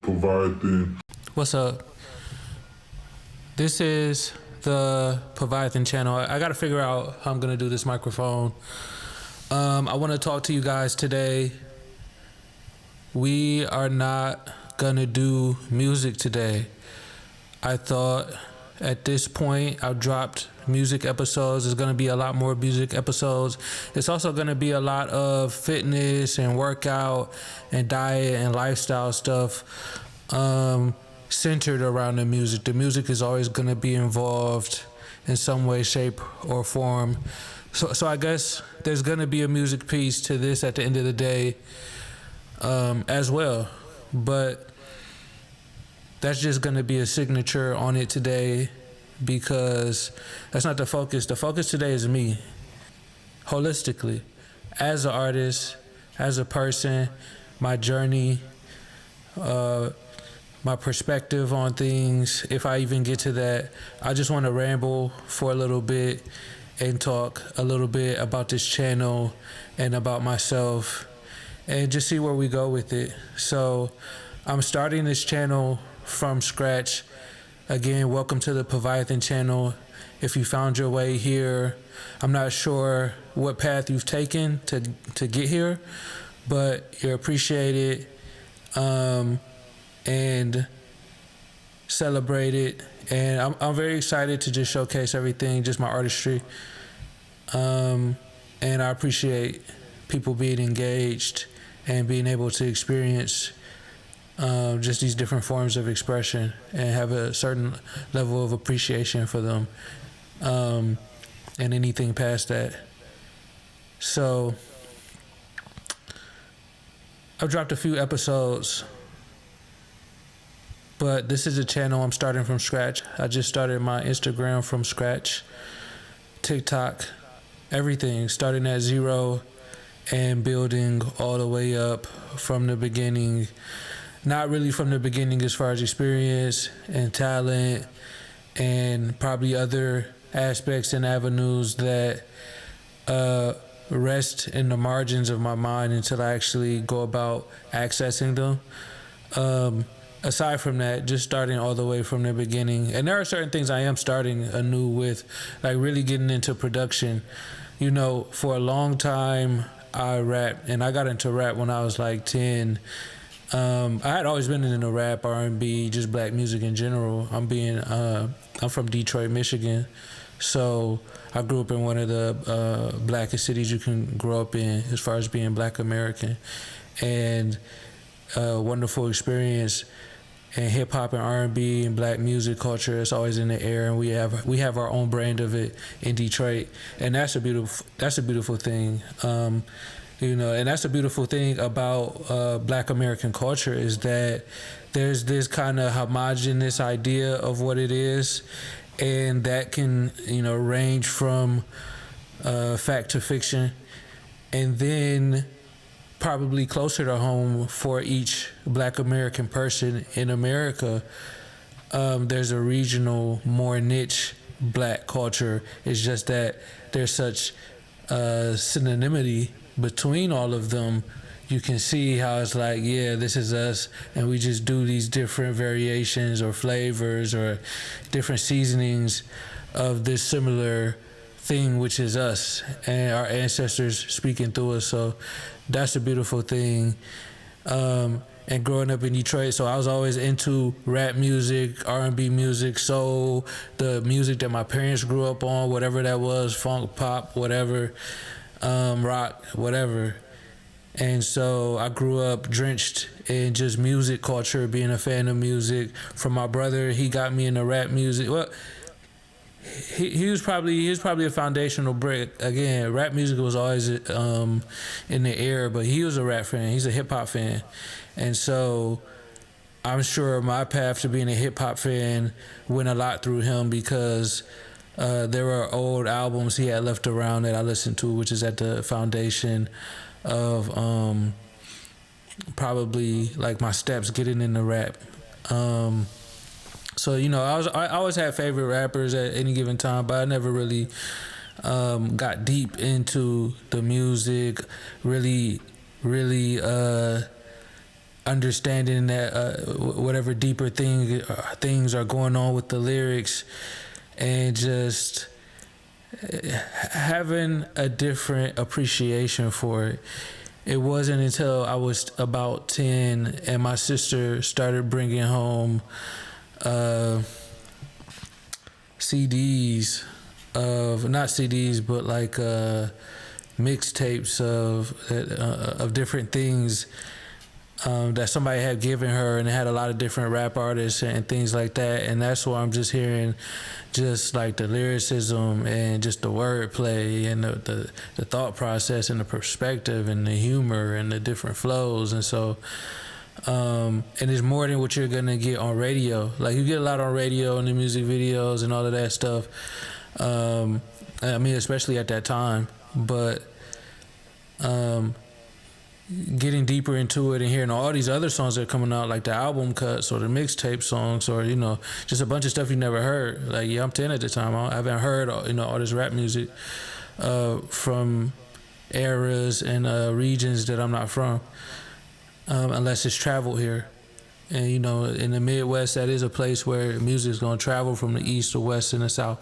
Pviathen. What's up? This is the Pviathen channel. I gotta figure out how I'm gonna do this microphone. I want to talk to you guys today. We are not gonna do music today. I thought at this point I've dropped music episodes. There's gonna be a lot more music episodes. It's also gonna be a lot of fitness and workout and diet and lifestyle stuff centered around the music. The music is always gonna be involved in some way, shape, or form. So I guess there's gonna be a music piece to this at the end of the day as well. But that's just gonna be a signature on it today because that's not the focus. The focus today is me, holistically, as an artist, as a person, my journey, my perspective on things. If I even get to that, I just want to ramble for a little bit and talk a little bit about this channel and about myself and just see where we go with it. So I'm starting this channel from scratch. Again, welcome to the Pviathen channel. If you found your way here, I'm not sure what path you've taken to get here, but you're appreciated and celebrated. And I'm very excited to just showcase everything, just my artistry. And I appreciate people being engaged and being able to experience just these different forms of expression and have a certain level of appreciation for them, and anything past that. So I've dropped a few episodes, but this is a channel I'm starting from scratch. I just started my Instagram from scratch, TikTok, everything, starting at zero and building all the way up from the beginning. Not really from the beginning as far as experience and talent and probably other aspects and avenues that rest in the margins of my mind until I actually go about accessing them. Aside from that, just starting all the way from the beginning. And there are certain things I am starting anew with, like really getting into production. You know, for a long time I rapped, and I got into rap when I was like 10. I had always been into rap, R&B, just black music in general. I'm from Detroit, Michigan, so I grew up in one of the blackest cities you can grow up in as far as being Black American, and wonderful experience. And hip hop and R&B and black music culture is always in the air, and we have our own brand of it in Detroit, and that's a beautiful thing. You know, and that's a beautiful thing about Black American culture is that there's this kind of homogenous idea of what it is, and that can, you know, range from fact to fiction. And then probably closer to home for each Black American person in America, there's a regional, more niche black culture. It's just that there's such synonymity between all of them. You can see how it's like, yeah, this is us, and we just do these different variations or flavors or different seasonings of this similar thing, which is us and our ancestors speaking through us. So that's a beautiful thing. And growing up in Detroit, so I was always into rap music, R&B music, soul, the music that my parents grew up on, whatever that was, funk, pop, whatever, rock, whatever. And so I grew up drenched in just music culture, being a fan of music. From my brother, he got me into rap music. Well, he was probably a foundational brick. Again, rap music was always in the air, but he was a rap fan. He's a hip hop fan, and so I'm sure my path to being a hip hop fan went a lot through him because there were old albums he had left around that I listened to, which is at the foundation of probably like my steps getting into rap. So, you know, I always had favorite rappers at any given time, but I never really got deep into the music, really understanding that whatever deeper things are going on with the lyrics, and just having a different appreciation for it. It wasn't until I was about 10 and my sister started bringing home CDs of, not CDs, but like mixtapes of different things that somebody had given her, and it had a lot of different rap artists and things like that. And that's where I'm just hearing just like the lyricism and just the wordplay and the thought process and the perspective and the humor and the different flows. And so and it's more than what you're gonna get on radio. Like, you get a lot on radio and the music videos and all of that stuff. I mean, especially at that time, but getting deeper into it and hearing all these other songs that are coming out, like the album cuts or the mixtape songs, or, you know, just a bunch of stuff you never heard. Like, yeah, I'm 10 at the time. I haven't heard, you know, all this rap music from eras and regions that I'm not from, unless it's traveled here. And, you know, in the Midwest, that is a place where music is going to travel from the East to West and the South.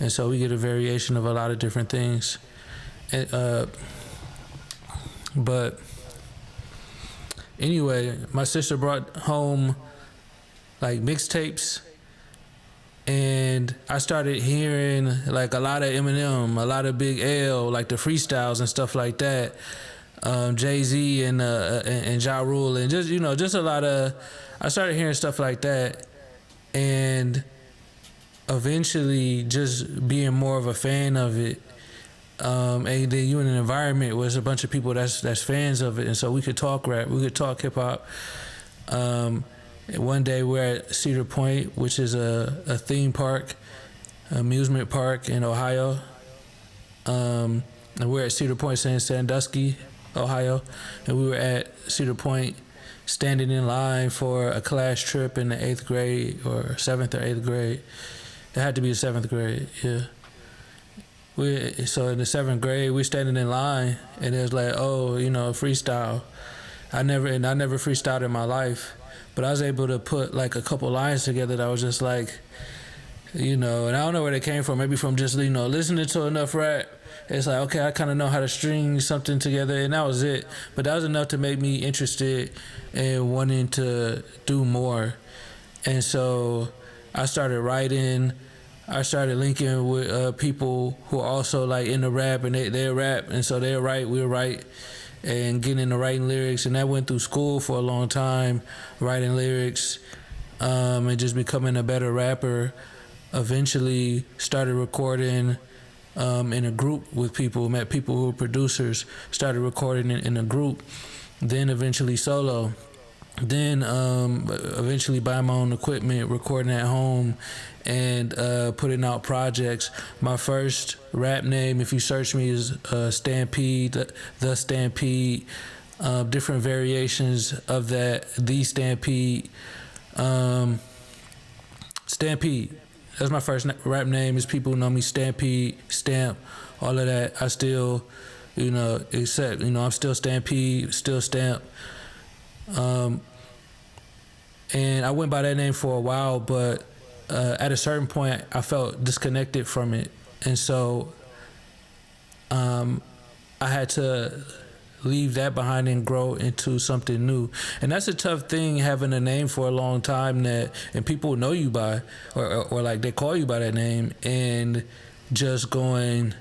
And so we get a variation of a lot of different things. And, but anyway, my sister brought home like mixtapes, and I started hearing like a lot of Eminem, a lot of Big L, like the freestyles and stuff like that. Jay-Z and Ja Rule, and just, you know, just a lot of, I started hearing stuff like that, and eventually just being more of a fan of it. And then you in an environment where there's a bunch of people that's fans of it, and so we could talk rap, we could talk hip hop. One day we're at Cedar Point, which is a theme park, amusement park in Ohio. And we're at Cedar Point, Sandusky, Ohio, and we were at Cedar Point standing in line for a class trip in the 8th grade, or 7th or 8th grade. It had to be the 7th grade, yeah. So in the 7th grade, we're standing in line, and it was like, oh, you know, freestyle. I never freestyled in my life, but I was able to put like a couple lines together that was just like, you know, and I don't know where they came from. Maybe from just, you know, listening to enough rap. It's like, okay, I kind of know how to string something together, and that was it. But that was enough to make me interested in wanting to do more. And so I started writing. I started linking with people who are also like into rap, and they rap, and so they'll write, we'll write, and getting into writing lyrics. And that went through school for a long time, writing lyrics, and just becoming a better rapper. Eventually started recording in a group with people, met people who were producers, started recording in a group, then eventually solo. Then eventually buying my own equipment, recording at home, and putting out projects. My first rap name, if you search me, is Stampede, The Stampede, different variations of that, The Stampede. Stampede, that's my first rap name. Is people know me Stampede, Stamp, all of that. I still, you know, except, you know, I'm still Stampede, still Stamp. And I went by that name for a while, but at a certain point I felt disconnected from it, and so I had to leave that behind and grow into something new. And that's a tough thing, having a name for a long time that, and people know you by, or like they call you by that name, and just going,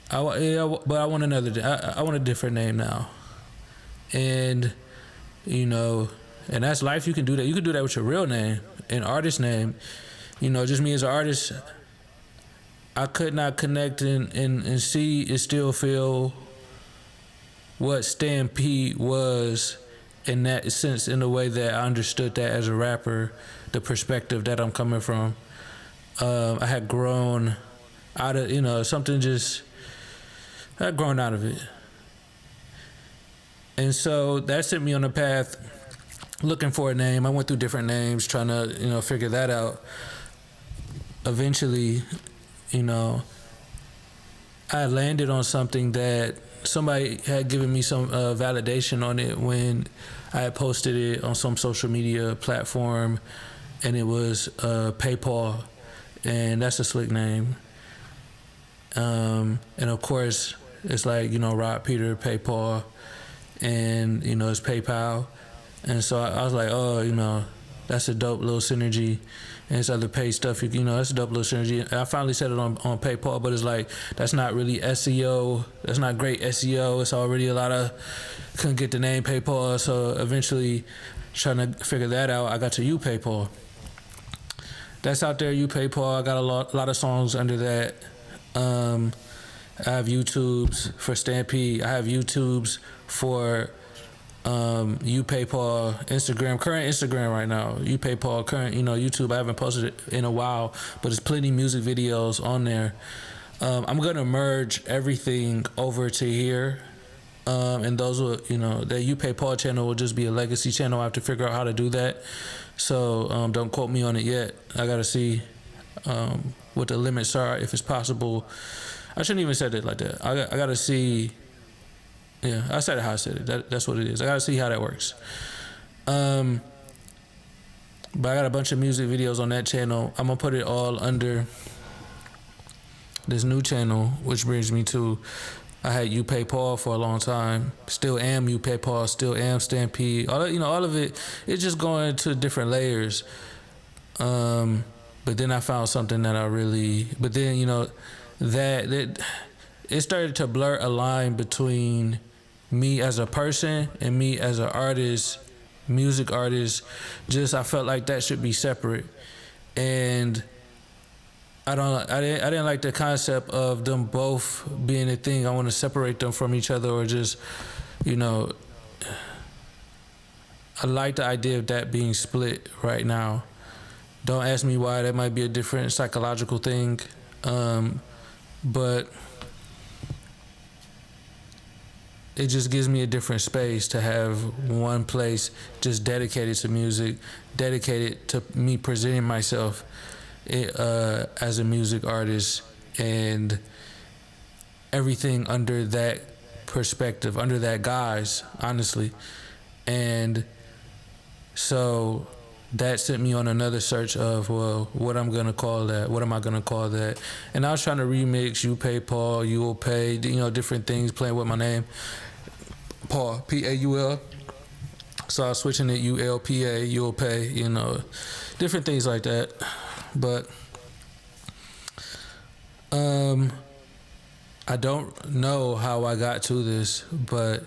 but I want I want a different name now. And, you know, and that's life. You can do that. You can do that with your real name, an artist name. You know, just me as an artist, I could not connect and see and still feel what Stampede was in that sense, in the way that I understood that as a rapper, the perspective that I'm coming from. I had grown out of, you know, something just, I had grown out of it. And so that sent me on a path looking for a name. I went through different names trying to, you know, figure that out. Eventually, you know, I landed on something that somebody had given me some validation on it when I had posted it on some social media platform, and it was PayPal, and that's a slick name. And of course, it's like, you know, Rod Peter, PayPal, and, you know, it's PayPal. And so I was like, oh, you know, that's a dope little synergy. And it's other pay stuff, you know, that's a dope little synergy. And I finally said it on PayPal, but it's like, that's not really SEO. That's not great SEO. It's already a lot of, couldn't get the name PayPal. So eventually, trying to figure that out, I got to PayPal. That's out there, PayPal. I got a lot of songs under that. I have YouTubes for Stampede. I have YouTubes for PayPal, Instagram, current Instagram right now. PayPal, current, you know, YouTube. I haven't posted it in a while, but there's plenty of music videos on there. I'm gonna merge everything over to here, and those will, you know, the PayPal channel will just be a legacy channel. I have to figure out how to do that. So don't quote me on it yet. I gotta see what the limits are, if it's possible. I shouldn't even said it like that. I gotta see. Yeah, I said it how I said it. That's what it is. I gotta see how that works. But I got a bunch of music videos on that channel. I'm gonna put it all under this new channel, which brings me to, I had PayPal for a long time. Still am PayPal. Still am Stampede. All, you know, all of it. It's just going to different layers. But then I found something that I really. But then, you know, that it started to blur a line between me as a person and me as an artist, music artist. Just, I felt like that should be separate, and I didn't like the concept of them both being a thing. I want to separate them from each other, or just, you know, I like the idea of that being split right now. Don't ask me why. That might be a different psychological thing, but it just gives me a different space to have one place just dedicated to music, dedicated to me presenting myself as a music artist, and everything under that perspective, under that guise, honestly. And so that sent me on another search of, well, what I'm gonna call that? What am I gonna call that? And I was trying to remix PayPal, you will pay, you know, different things, playing with my name. Paul, Paul. So I was switching it, ULPA, you'll pay, you know, different things like that. But I don't know how I got to this, but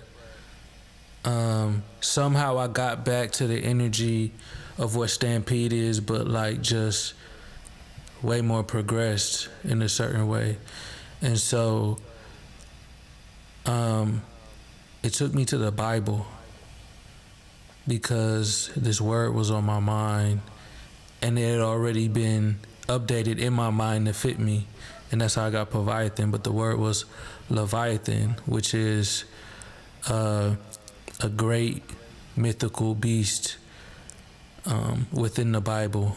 somehow I got back to the energy of what Stampede is, but like just way more progressed in a certain way. And so it took me to the Bible, because this word was on my mind and it had already been updated in my mind to fit me. And that's how I got Pviathen. But the word was Leviathan, which is a great mythical beast within the Bible.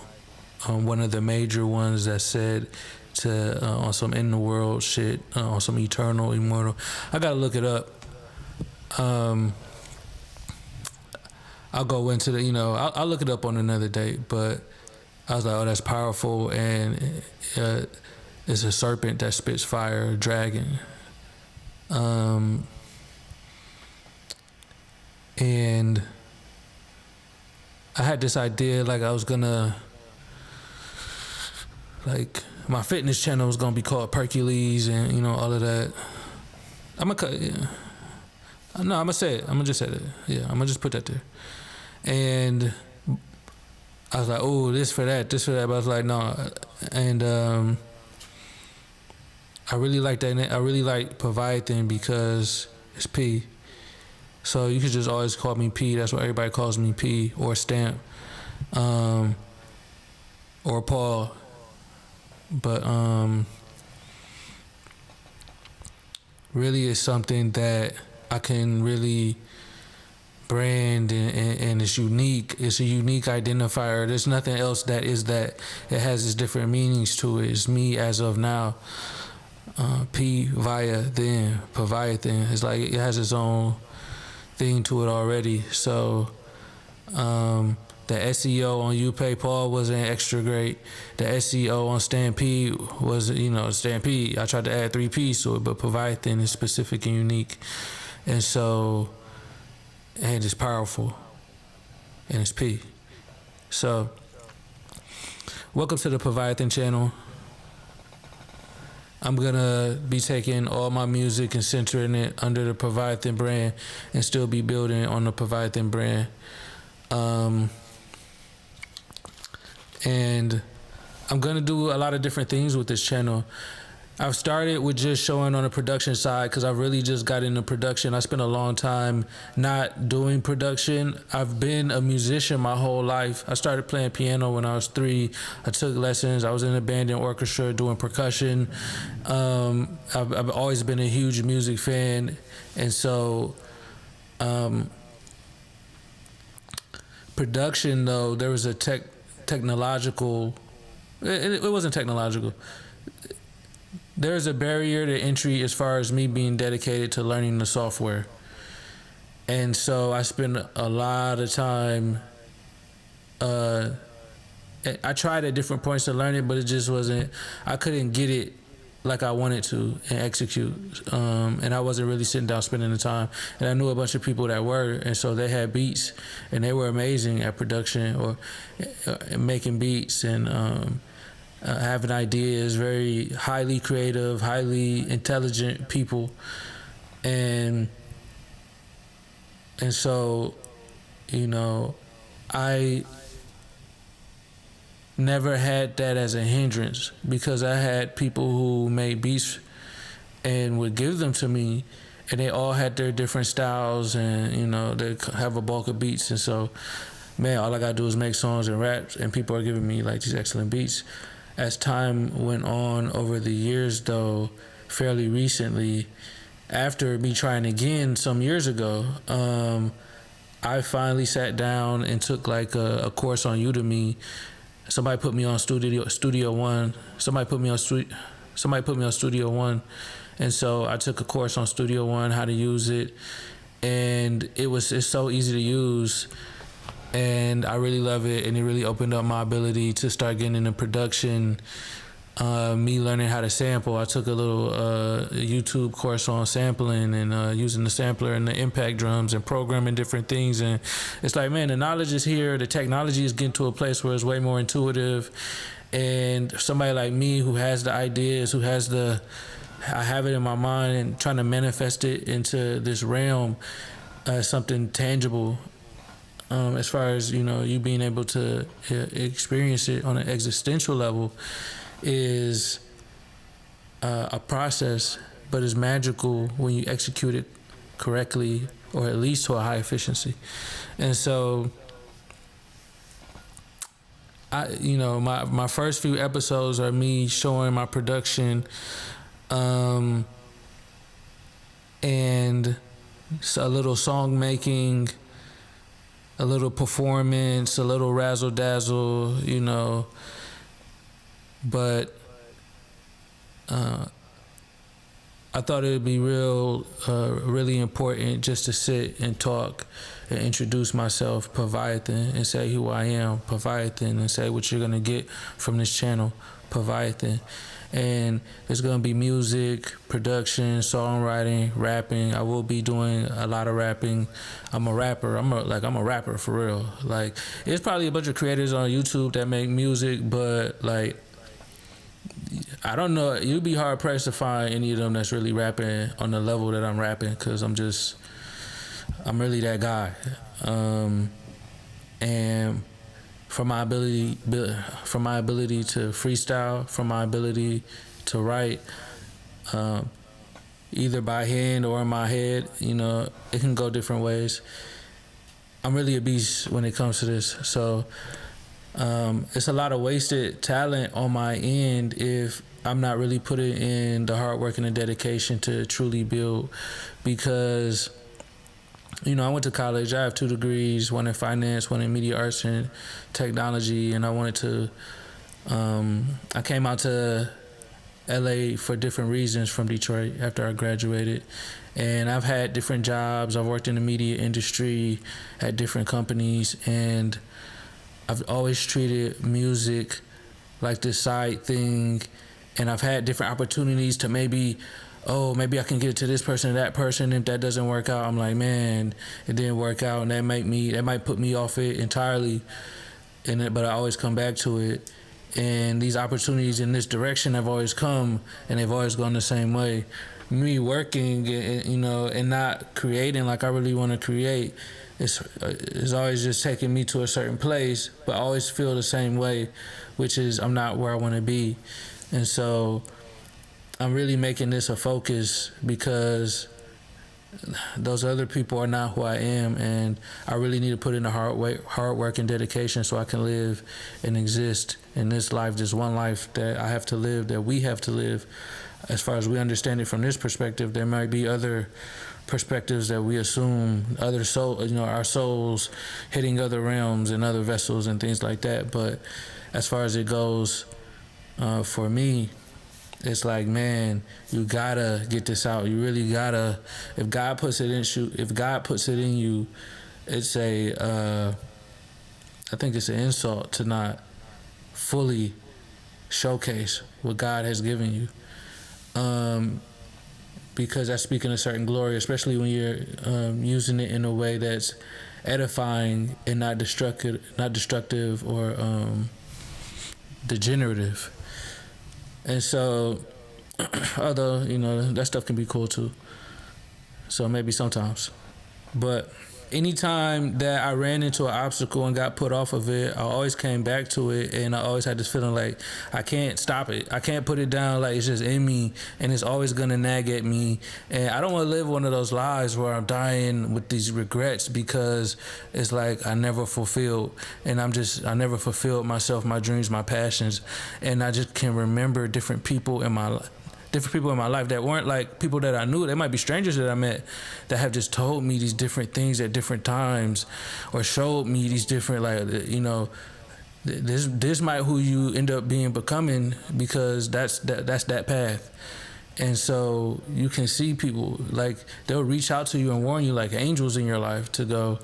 One of the major ones that said to on some in the world shit, on some eternal, immortal. I gotta look it up. I'll go into the, you know, I'll look it up on another date, but I was like, oh, that's powerful. And it's a serpent that spits fire, a dragon. And I had this idea, like I was gonna, like my fitness channel was gonna be called Percules, and you know, all of that. I'm gonna cut, yeah. No, I'm gonna say it. I'm gonna just say it. Yeah, I'm gonna just put that there. And I was like, oh, this for that. But I was like, no. And I really like that. I really like Pviathen because it's P. So you could just always call me P. That's what everybody calls me, P, or Stamp, or Paul. But really, it's something that I can really brand, and it's unique. It's a unique identifier. There's nothing else that is that. It has its different meanings to it. It's me as of now. Pviathen. It's like it has its own thing to it already. So the SEO on UPayPal wasn't extra great. The SEO on Stampede was, Stampede. I tried to add 3 P's to it, but Pviathen is specific and unique, and so and it's powerful, and it's P. So welcome to the Pviathen channel. I'm gonna be taking all my music and centering it under the Pviathen brand, and still be building on the Pviathen brand. And I'm gonna do a lot of different things with this channel. I've started with just showing on the production side because I really just got into production. I spent a long time not doing production. I've been a musician my whole life. I started playing piano when I was 3. I took lessons. I was in a band and orchestra doing percussion. I've always been a huge music fan, and so production, though, there was a technological. It wasn't technological. There's a barrier to entry as far as me being dedicated to learning the software. And so I spent a lot of time, I tried at different points to learn it, but it just wasn't, I couldn't get it like I wanted to and execute. And I wasn't really sitting down spending the time. And I knew a bunch of people that were, and so they had beats and they were amazing at production or making beats and having ideas, very highly creative, highly intelligent people. And so, I never had that as a hindrance because I had people who made beats and would give them to me, and they all had their different styles, and they have a bulk of beats. And so, man, all I gotta do is make songs and rap, and people are giving me like these excellent beats. As time went on over the years, though, fairly recently, after me trying again some years ago, I finally sat down and took like a course on Udemy. Somebody put me on Studio One. Somebody put me on Studio One, and so I took a course on Studio One, how to use it, and it's so easy to use. And I really love it, and it really opened up my ability to start getting into production. Me learning how to sample. I took a little YouTube course on sampling and using the sampler and the impact drums and programming different things. And it's like, man, the knowledge is here. The technology is getting to a place where it's way more intuitive. And somebody like me who has the ideas, I have it in my mind and trying to manifest it into this realm, something tangible. As far as you being able to experience it on an existential level is a process, but it's magical when you execute it correctly, or at least to a high efficiency. And so my first few episodes are me showing my production, and a little song making, a little performance, a little razzle dazzle, but I thought it would be really important just to sit and talk and introduce myself, Pviathen, and say who I am, Pviathen, and say what you're gonna get from this channel, Pviathen. And it's gonna be music, production, songwriting, rapping. I will be doing a lot of rapping. I'm a rapper. I'm a rapper for real. Like, there's probably a bunch of creators on YouTube that make music, but like, I don't know. You'd be hard pressed to find any of them that's really rapping on the level that I'm rapping, because I'm really that guy. And from my ability to freestyle, from my ability to write, either by hand or in my head, it can go different ways. I'm really a beast when it comes to this. So it's a lot of wasted talent on my end if I'm not really putting in the hard work and the dedication to truly build. Because I went to college. I have 2 degrees, one in finance, one in media arts and technology, and I wanted to I came out to LA for different reasons from Detroit after I graduated. And I've had different jobs. I've worked in the media industry at different companies, and I've always treated music like this side thing. And I've had different opportunities to maybe I can get it to this person or that person. If that doesn't work out, I'm like, man, it didn't work out, and that might put me off it entirely. But I always come back to it. And these opportunities in this direction have always come, and they've always gone the same way. Me working, and not creating like I really want to create, it's always just taking me to a certain place, but I always feel the same way, which is I'm not where I want to be. And so I'm really making this a focus because those other people are not who I am, and I really need to put in the hard work and dedication so I can live and exist in this life, this one life that I have to live, that we have to live. As far as we understand it from this perspective, there might be other perspectives that we assume, our souls hitting other realms and other vessels and things like that. But as far as it goes, for me, it's like, man, you gotta get this out. You really gotta. If God puts it in you, it's I think it's an insult to not fully showcase what God has given you, because that's speaking a certain glory, especially when you're using it in a way that's edifying and not destructive or degenerative. And so, although, that stuff can be cool too. So maybe sometimes. But anytime that I ran into an obstacle and got put off of it, I always came back to it, and I always had this feeling like I can't stop it. I can't put it down, like it's just in me, and it's always gonna nag at me. And I don't want to live one of those lives where I'm dying with these regrets because it's like I never fulfilled, and I never fulfilled myself, my dreams, my passions, and I just can remember different people in my life that weren't like people that I knew. They might be strangers that I met that have just told me these different things at different times, or showed me these different, this might who you end up becoming, because that's that path. And so you can see people, like, they'll reach out to you and warn you like angels in your life to go,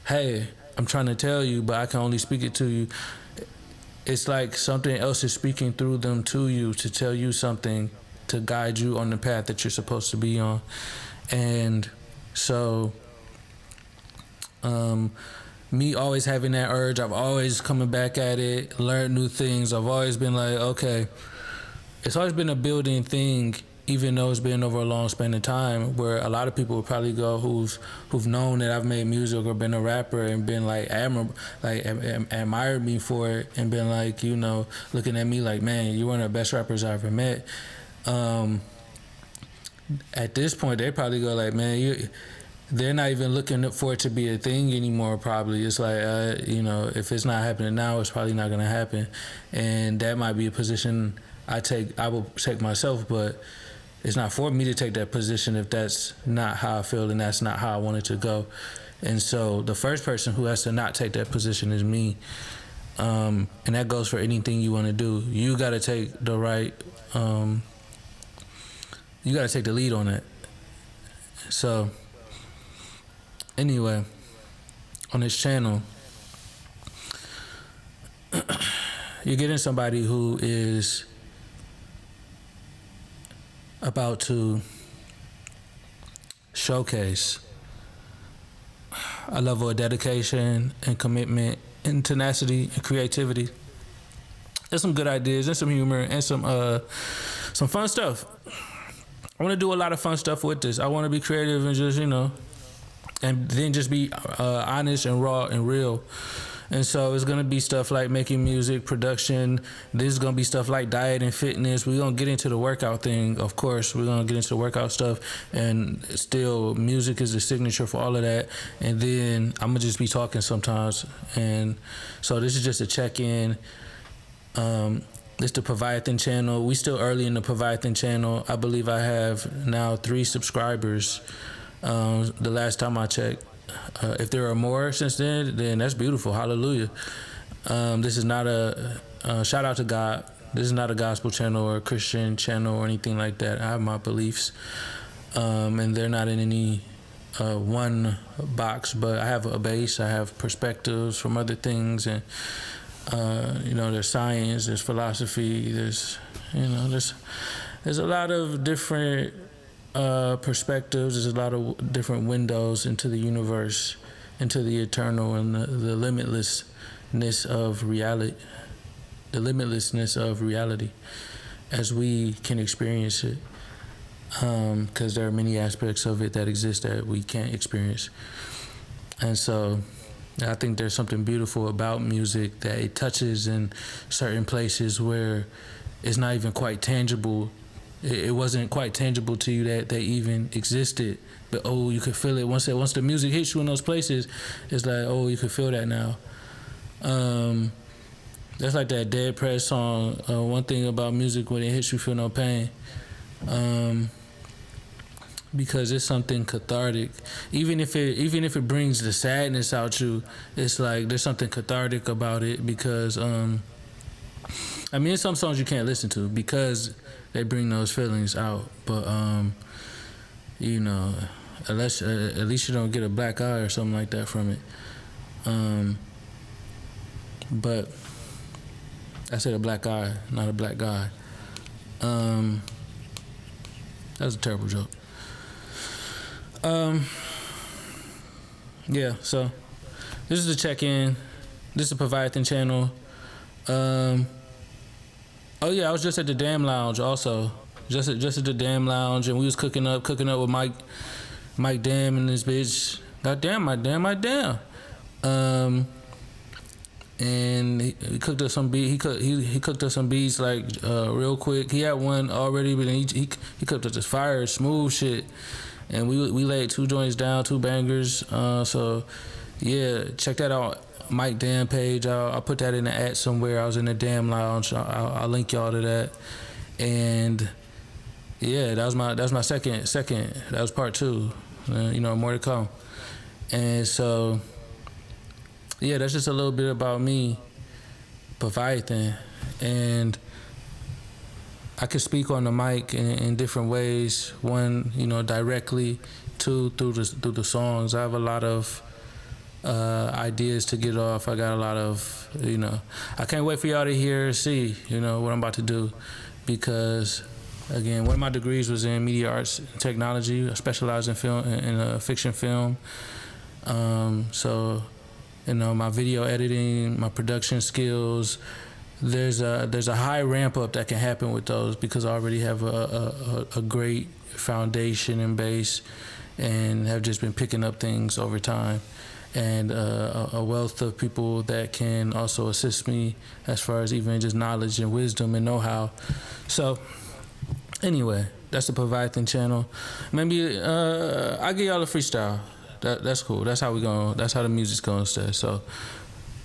hey, I'm trying to tell you, but I can only speak it to you. It's like something else is speaking through them to you to tell you something, to guide you on the path that you're supposed to be on. And so me always having that urge, I've always coming back at it, learned new things. I've always been like, okay, it's always been a building thing, even though it's been over a long span of time, where a lot of people would probably go who've known that I've made music or been a rapper and been like admired me for it, and been like, looking at me like, man, you're one of the best rappers I ever met. At this point, they probably go like, man, they're not even looking for it to be a thing anymore. Probably it's like, if it's not happening now, it's probably not gonna happen, and that might be a position I will take myself, but it's not for me to take that position if that's not how I feel and that's not how I want it to go. And so the first person who has to not take that position is me. And that goes for anything you want to do. You got to take the you got to take the lead on it. So anyway, on this channel, you're getting somebody who is about to showcase a level of dedication and commitment and tenacity and creativity, and some good ideas and some humor and some fun stuff. I want to do a lot of fun stuff with this. I want to be creative and just, and then just be honest and raw and real. And so it's going to be stuff like making music, production. This is going to be stuff like diet and fitness. We're going to get into the workout thing, of course. We're going to get into the workout stuff. And still, music is the signature for all of that. And then I'm going to just be talking sometimes. And so this is just a check-in. It's the Pviathen channel. We still early in the Pviathen channel. I believe I have now 3 subscribers the last time I checked. If there are more since then that's beautiful. Hallelujah. This is not a shout out to God. This is not a gospel channel or a Christian channel or anything like that. I have my beliefs, and they're not in any one box. But I have a base. I have perspectives from other things, and there's science, there's philosophy, there's a lot of different perspectives. There's a lot of different windows into the universe, into the eternal, and the limitlessness of reality. The limitlessness of reality, as we can experience it, because there are many aspects of it that exist that we can't experience, and so I think there's something beautiful about music, that it touches in certain places where it's not even quite tangible. It wasn't quite tangible to you that they even existed, but you could feel it once the music hits you in those places. It's like, you could feel that now. That's like that Dead Prez song. One thing about music, when it hits you, feel no pain. Because it's something cathartic. Even if it brings the sadness out you, it's like there's something cathartic about it. Because there's some songs you can't listen to because they bring those feelings out. But unless at least you don't get a black eye or something like that from it. But I said a black eye, not a black guy. That was a terrible joke. So this is the check-in. This is the Pviathen channel. I was just at the Damn Lounge also. Just at the Damn Lounge, and we was cooking up with Mike Damn and this bitch. Goddamn, my damn. And he cooked us some beats. He cooked us some beats like real quick. He had one already, but then he cooked us this fire, smooth shit. And we laid 2 joints down, 2 bangers. So yeah, check that out. Mike Damn page. I'll put that in the ad somewhere. I was in the Damn Lounge. I'll link y'all to that. And yeah, that was my second. That was part 2. More to come. And so yeah, that's just a little bit about me, Pviathen, and I could speak on the mic in different ways. One, directly. 2, through the songs. I have a lot of ideas to get off. I got a lot of, I can't wait for y'all to see, what I'm about to do, because again, one of my degrees was in media arts and technology. I specialize in film, in fiction film. So, my video editing, my production skills, there's a high ramp up that can happen with those, because I already have a great foundation and base, and have just been picking up things over time, and a wealth of people that can also assist me as far as even just knowledge and wisdom and know-how. So anyway, that's the Pviathen channel. Maybe I'll give y'all a freestyle. That's cool. That's how the music's gonna stay. So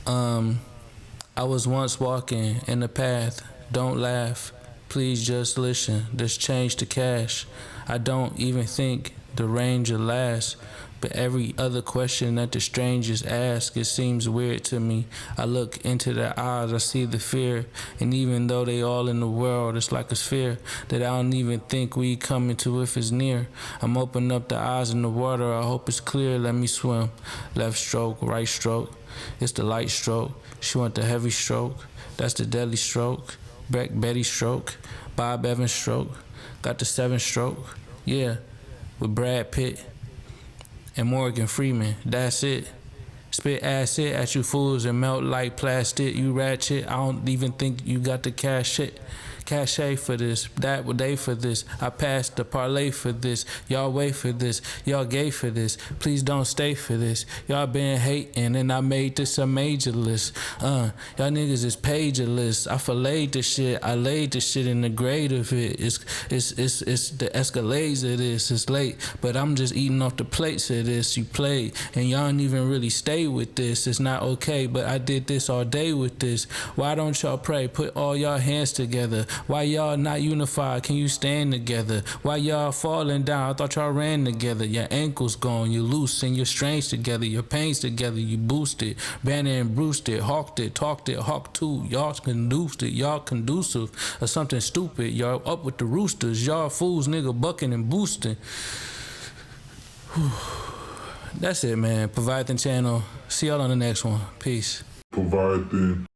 I was once walking in the path. Don't laugh, please just listen. There's change to cash. I don't even think the range will last. But every other question that the strangers ask, it seems weird to me. I look into their eyes, I see the fear. And even though they all in the world, it's like a sphere that I don't even think we coming to if it's near. I'm opening up the eyes in the water, I hope it's clear, let me swim. Left stroke, right stroke, it's the light stroke. She want the heavy stroke, that's the deadly stroke. Betty stroke, Bob Evans stroke, got the 7 stroke, yeah, with Brad Pitt and Morgan Freeman, that's it. Spit acid at you fools and melt like plastic, you ratchet. I don't even think you got the cachet for this, that would they for this. I passed the parlay for this, y'all wait for this, y'all gay for this, please don't stay for this. Y'all been hating and I made this a major list. Y'all niggas is pagerless. I filleted the shit, I laid the shit in the grade of it. It's the escalades of this, it's late, but I'm just eating off the plates of this. You played and y'all don't even really stay with this. It's not okay, but I did this all day with this. Why don't y'all pray? Put all y'all hands together. Why y'all not unified? Can you stand together? Why y'all falling down? I thought y'all ran together. Your ankles gone, you loose and your strengths together, your pains together, you boosted. Banner and bruised it, hawked it, talked it, hawked too. Y'all conduced it, y'all conducive or something stupid. Y'all up with the roosters, y'all fools, nigga, bucking and boosting. That's it, man. Pviathen channel. See y'all on the next one. Peace. Pviathen.